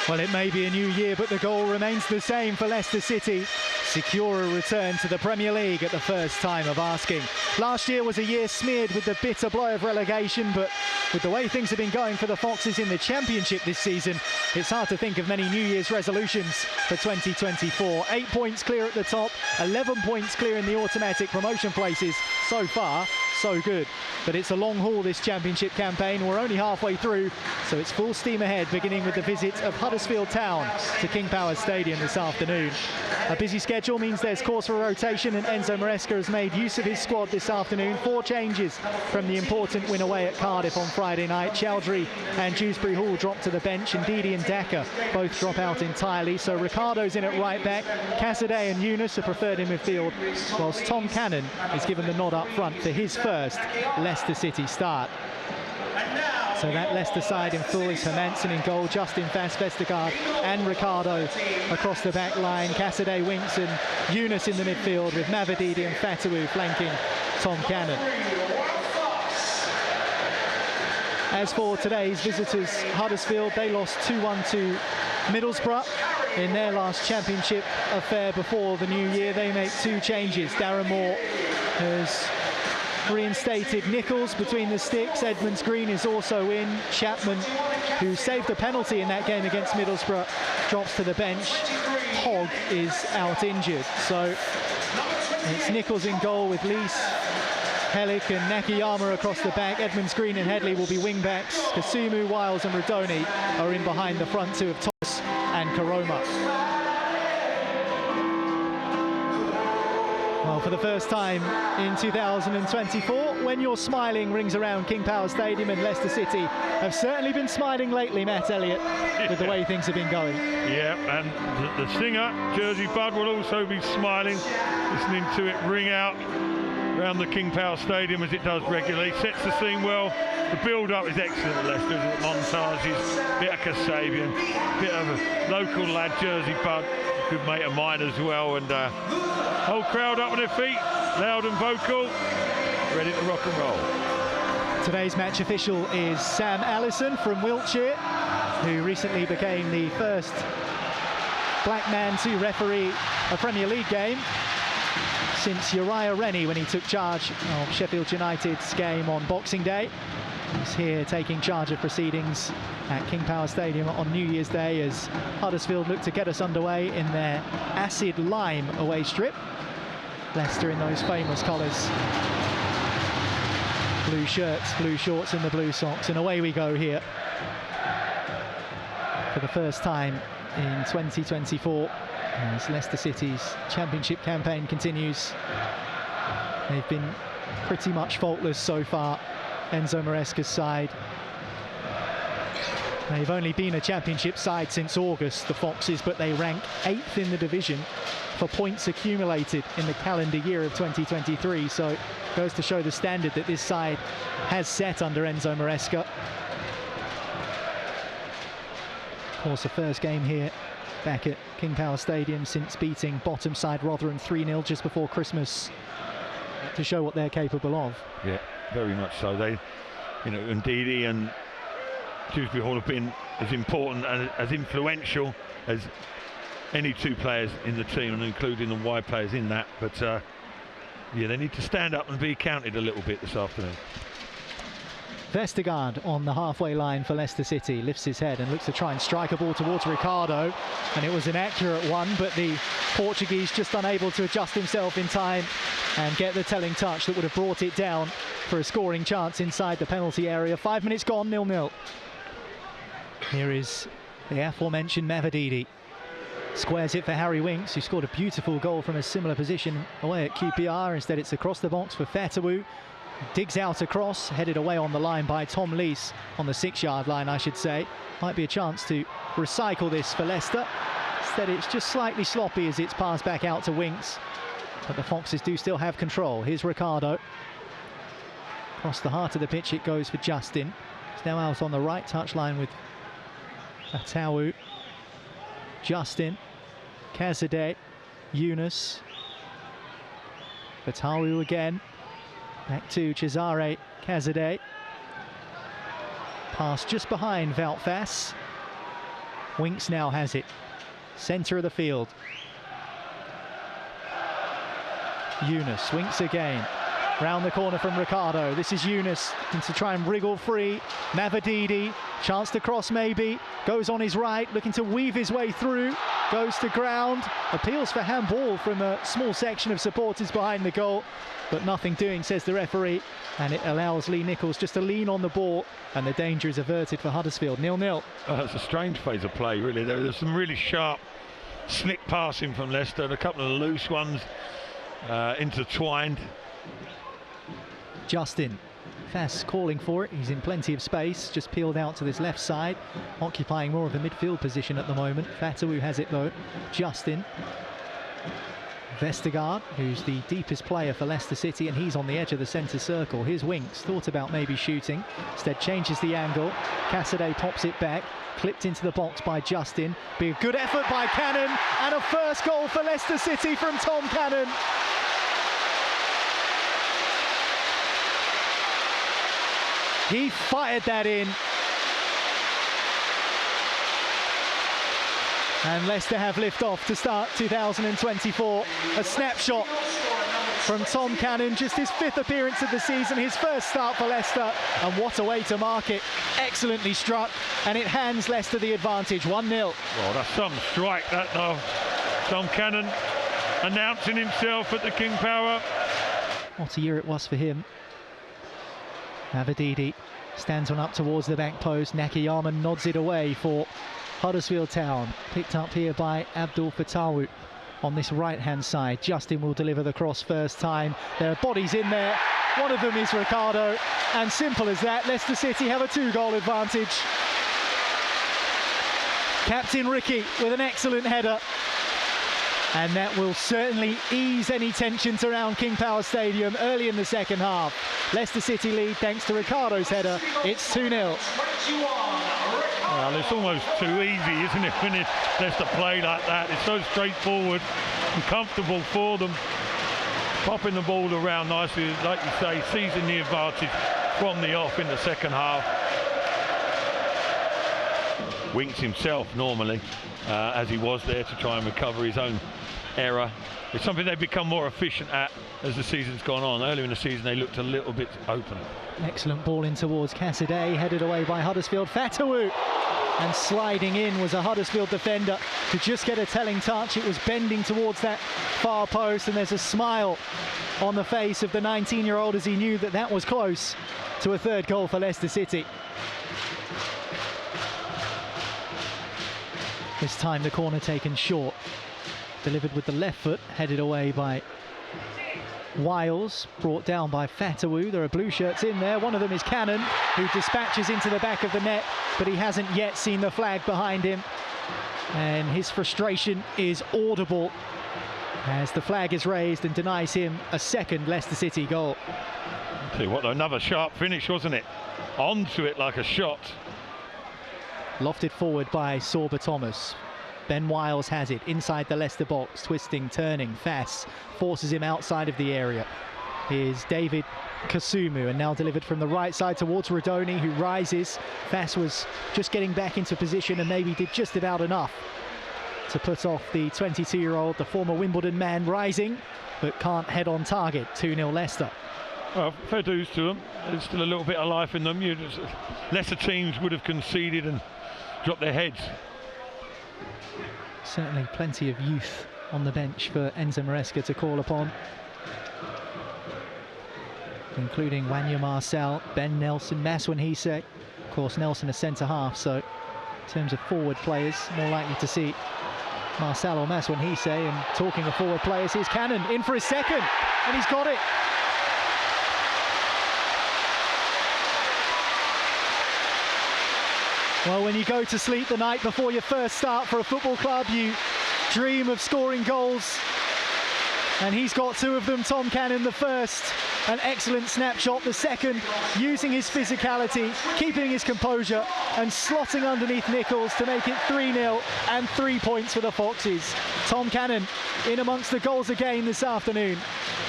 Well, it may be a new year, but the goal remains the same for Leicester City. Secure a return to the Premier League at the first time of asking. Last year was a year smeared with the bitter blow of relegation, but with the way things have been going for the Foxes in the Championship this season, it's hard to think of many New Year's resolutions for 2024. 8 points clear at the top, 11 points clear in the automatic promotion places. So far, so good. But it's a long haul, this Championship campaign. We're only halfway through, so it's full steam ahead, beginning with the visit of Huddersfield Town to King Power Stadium this afternoon. A busy schedule means there's cause for rotation, and Enzo Maresca has made use of his squad this afternoon. 4 changes from the important win away at Cardiff on Friday night. Chowdhury and Dewsbury Hall drop to the bench, and Didi and Daka both drop out entirely. So Ricardo's in at right back, Cassidy and Yunus are preferred in midfield, whilst Tom Cannon is given the nod up front for his first Leicester City start. So that Leicester side in full is Hermansen in goal, Justin Fast, Vestergaard and Ricardo across the back line. Cassidy, Winks and Yunus in the midfield, with Mavididi and Fatawu flanking Tom Cannon. As for today's visitors, Huddersfield, they lost 2-1 to Middlesbrough in their last Championship affair before the new year. They make 2 changes. Darren Moore has reinstated Nichols between the sticks. Edmonds Green is also in. Chapman, who saved a penalty in that game against Middlesbrough, drops to the bench. Hogg is out injured. So it's Nichols in goal with Lees, Helik and Nakayama across the back. Edmonds Green and Headley will be wing backs. Kasumu, Wiles and Rodoni are in behind the front two of Thomas and Karoma. Well, for the first time in 2024, when you're smiling rings around King Power Stadium, and Leicester City have certainly been smiling lately, Matt Elliott, with the way things have been going. Yeah, and the singer, Jersey Bud, will also be smiling, listening to it ring out around the King Power Stadium as it does regularly. Sets the scene well. The build-up is excellent at Leicester, isn't it? Montages, bit of Kasabian, bit of a local lad, Jersey Bud, good mate of mine as well, and whole crowd up on their feet, loud and vocal, ready to rock and roll. Today's match official is Sam Allison from Wiltshire, who recently became the first black man to referee a Premier League game since Uriah Rennie, when he took charge of Sheffield United's game on Boxing Day. He's here taking charge of proceedings at King Power Stadium on New Year's Day as Huddersfield look to get us underway in their acid lime away strip. Leicester in those famous colours. Blue shirts, blue shorts and the blue socks, and away we go here for the first time in 2024 as Leicester City's Championship campaign continues. They've been pretty much faultless so far, Enzo Maresca's side. They've only been a Championship side since August, the Foxes, but they rank 8th in the division for points accumulated in the calendar year of 2023. So it goes to show the standard that this side has set under Enzo Maresca. Of course, the first game here back at King Power Stadium since beating bottom side Rotherham 3-0 just before Christmas, to show what they're capable of. Yeah, very much so. They, you know, and Didi and Dewsbury Hall have been as important and as influential as any 2 players in the team, and including the wide players in that. But yeah, they need to stand up and be counted a little bit this afternoon. Vestergaard on the halfway line for Leicester City lifts his head and looks to try and strike a ball towards Ricardo, and it was an accurate one, but the Portuguese just unable to adjust himself in time and get the telling touch that would have brought it down for a scoring chance inside the penalty area. 5 minutes gone, 0-0. Here is the aforementioned Mavididi. Squares it for Harry Winks, who scored a beautiful goal from a similar position away at QPR. Instead it's across the box for Fatawu. Digs out across, headed away on the line by Tom Lees, on the 6-yard line I should say. Might be a chance to recycle this for Leicester. Instead it's just slightly sloppy as it's passed back out to Winks, but the Foxes do still have control. Here's Ricardo. Across the heart of the pitch it goes for Justin. He's now out on the right touchline with Fatawu. Justin, Cassidy, Yunus, Fatawu again. Back to Cesare Cassidy. Pass just behind Valfas. Winks now has it. Centre of the field. Yunus, Winks again. Round the corner from Ricardo. This is Yunus to try and wriggle free. Mavididi, chance to cross maybe. Goes on his right, looking to weave his way through. Goes to ground. Appeals for handball from a small section of supporters behind the goal. But nothing doing, says the referee. And it allows Lee Nichols just to lean on the ball. And the danger is averted for Huddersfield. 0-0. It's a strange phase of play, really. There's some really sharp, slick passing from Leicester. And a couple of loose ones intertwined. Justin, Fass calling for it. He's in plenty of space, just peeled out to this left side, occupying more of a midfield position at the moment. Fatawu has it though. Justin. Vestergaard, who's the deepest player for Leicester City, and he's on the edge of the centre circle. Here's Winks, thought about maybe shooting, instead changes the angle. Cassidy pops it back, clipped into the box by Justin. Be a good effort by Cannon, and a first goal for Leicester City from Tom Cannon. He fired that in. And Leicester have lift-off to start 2024. A snapshot from Tom Cannon, just his 5th appearance of the season, his first start for Leicester. And what a way to mark it. Excellently struck, and it hands Leicester the advantage, 1-0. Well, that's some strike, that though. Tom Cannon announcing himself at the King Power. What a year it was for him. Mavididi stands one up towards the back post. Nakayama nods it away for Huddersfield Town. Picked up here by Abdul Fatawu on this right-hand side. Justin will deliver the cross first time. There are bodies in there. One of them is Ricardo. And simple as that, Leicester City have a 2-goal advantage. Captain Ricky with an excellent header. And that will certainly ease any tensions around King Power Stadium early in the second half. Leicester City lead thanks to Ricardo's header. It's 2-0. Well, it's almost too easy, isn't it, when Leicester play like that? It's so straightforward and comfortable for them. Popping the ball around nicely, like you say, seizing the advantage from the off in the second half. Winks himself normally, as he was there to try and recover his own error. It's something they've become more efficient at as the season's gone on. Earlier in the season they looked a little bit open. Excellent ball in towards Cassidy, headed away by Huddersfield. Fatawu, and sliding in was a Huddersfield defender to just get a telling touch. It was bending towards that far post, and there's a smile on the face of the 19-year-old as he knew that that was close to a 3rd goal for Leicester City. This time the corner taken short. Delivered with the left foot, headed away by Wiles, brought down by Fatawu. There are blue shirts in there. One of them is Cannon, who dispatches into the back of the net, but he hasn't yet seen the flag behind him. And his frustration is audible as the flag is raised and denies him a 2nd Leicester City goal. Tell you what, another sharp finish, wasn't it? Onto it like a shot. Lofted forward by Sorba Thomas. Ben Wiles has it inside the Leicester box, twisting, turning. Fass forces him outside of the area. Here's David Kasumu, and now delivered from the right side towards Rodoni, who rises. Fass was just getting back into position and maybe did just about enough to put off the 22-year-old, the former Wimbledon man, rising, but can't head on target. 2-0 Leicester. Well, fair dues to them. There's still a little bit of life in them. Lesser teams would have conceded and dropped their heads. Certainly plenty of youth on the bench for Enzo Maresca to call upon, including Wanya Marcel, Ben Nelson, Maswen Hise. Of course, Nelson a centre-half, so in terms of forward players, more likely to see Marcel or Maswen Hise. And talking of forward players, here's Cannon in for his 2nd, and he's got it. Well, when you go to sleep the night before your first start for a football club, you dream of scoring goals. And he's got 2 of them. Tom Cannon, the first, an excellent snapshot. The second, using his physicality, keeping his composure, and slotting underneath Nichols to make it 3-0 and 3 points for the Foxes. Tom Cannon in amongst the goals again this afternoon.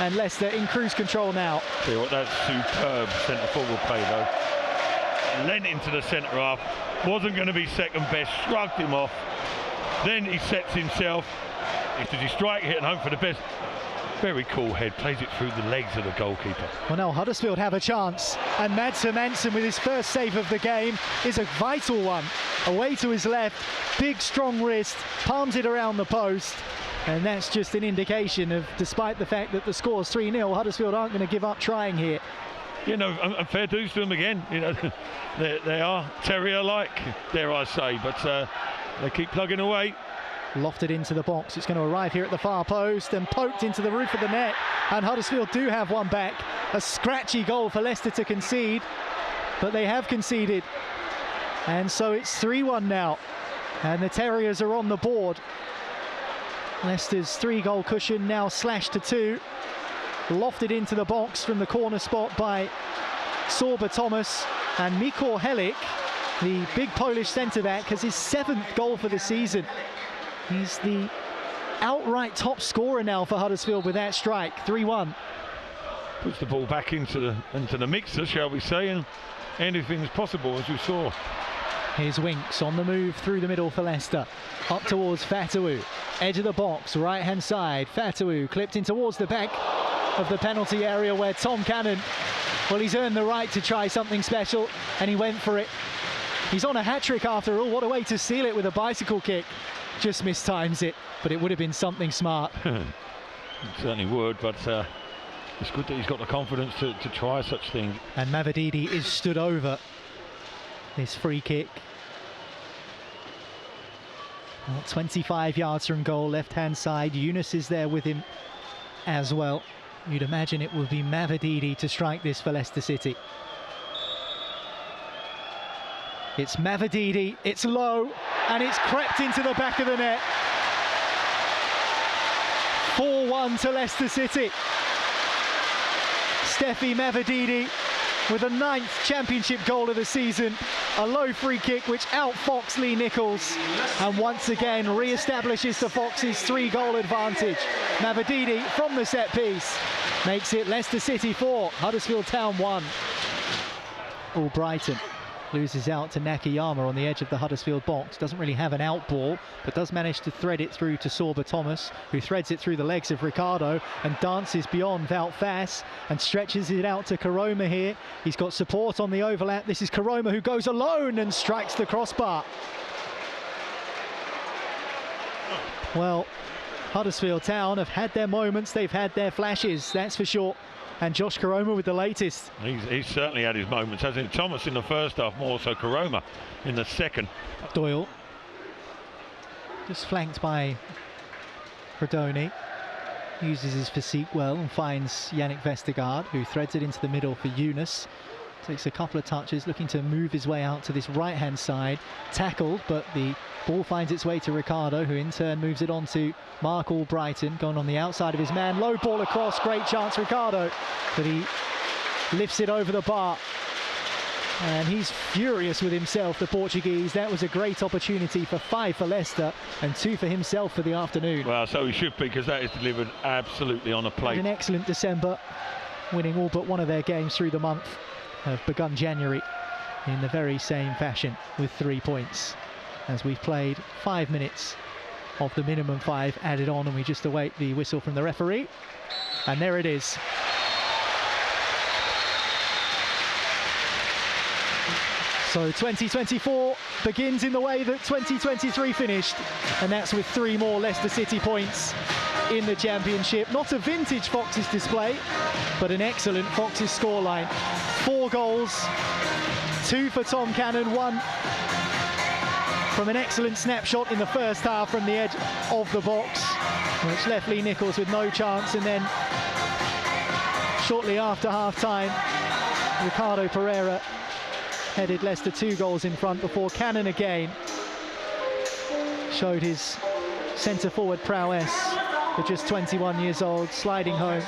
And Leicester in cruise control now. See what, that's superb centre forward play though. lent into the centre half, wasn't going to be second best, shrugged him off. Then he sets himself. Does he strike, hit and home for the best? Very cool head, plays it through the legs of the goalkeeper. Well, now Huddersfield have a chance, and Mads Hermansen with his first save of the game is a vital one. Away to his left, big strong wrist, palms it around the post, and that's just an indication of, despite the fact that the score's 3-0, Huddersfield aren't going to give up trying here. You know, and fair dues to them again. You know, they are terrier-like, dare I say, but they keep plugging away. Lofted into the box, it's going to arrive here at the far post and poked into the roof of the net, and Huddersfield do have one back. A scratchy goal for Leicester to concede, but they have conceded, and so it's 3-1 now, and the Terriers are on the board. Leicester's 3-goal cushion now slashed to 2. Lofted into the box from the corner spot by Sorba Thomas, and Mikor Helik, the big Polish centre-back, has his 7th goal for the season. He's the outright top scorer now for Huddersfield with that strike. 3-1. Puts the ball back into the mixer, shall we say, and anything's possible, as you saw. Here's Winks on the move through the middle for Leicester. Up towards Fatawu. Edge of the box, right-hand side. Fatawu clipped in towards the back of the penalty area where Tom Cannon, well, he's earned the right to try something special, and he went for it. He's on a hat-trick after all. What a way to seal it with a bicycle kick. Just mistimes it, but it would have been something smart. It certainly would, but it's good that he's got the confidence to try such things. And Mavididi is stood over this free kick. Well, 25 yards from goal, left-hand side. Yunus is there with him as well. You'd imagine it would be Mavididi to strike this for Leicester City. It's Mavididi, it's low, and it's crept into the back of the net. 4-1 to Leicester City. Stephy Mavididi with a 9th championship goal of the season. A low free kick which outfoxed Lee Nichols, and once again re-establishes the Foxes' 3-goal advantage. Mavididi from the set piece makes it Leicester City 4, Huddersfield Town 1. Brighton loses out to Nakayama on the edge of the Huddersfield box. Doesn't really have an out ball, but does manage to thread it through to Sorba Thomas, who threads it through the legs of Ricardo and dances beyond Wout Faes and stretches it out to Karoma here. He's got support on the overlap. This is Karoma who goes alone and strikes the crossbar. Well, Huddersfield Town have had their moments, they've had their flashes, that's for sure. And Josh Karoma with the latest. He's certainly had his moments, hasn't he? Thomas in the first half, more so Karoma in the second. Doyle, just flanked by Fredoni, uses his physique well and finds Yannick Vestergaard, who threads it into the middle for Yunus. Takes a couple of touches, looking to move his way out to this right-hand side. Tackled, but the ball finds its way to Ricardo, who in turn moves it on to Mark Albrighton, going on the outside of his man. Low ball across, great chance, Ricardo, but he lifts it over the bar. And he's furious with himself, the Portuguese. That was a great opportunity for 5 for Leicester and 2 for himself for the afternoon. Well, so he should be, because that is delivered absolutely on a plate. An excellent December, winning all but one of their games through the month. Have begun January in the very same fashion with 3 points, as we've played 5 minutes of the minimum 5 added on, and we just await the whistle from the referee, and there it is. So 2024 begins in the way that 2023 finished, and that's with 3 more Leicester City points in the Championship. Not a vintage Foxes display, but an excellent Foxes scoreline. 4 goals, 2 for Tom Cannon, 1 from an excellent snapshot in the first half from the edge of the box, which left Lee Nichols with no chance, and then shortly after half-time, Ricardo Pereira headed Leicester 2 goals in front before Cannon again showed his centre-forward prowess for just 21 years old, sliding home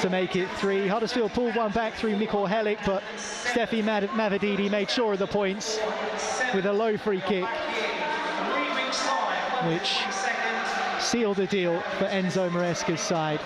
to make it 3. Huddersfield pulled one back through Mikor Helik, but Stephy Mavididi made sure of the points with a low free kick, which sealed the deal for Enzo Maresca's side.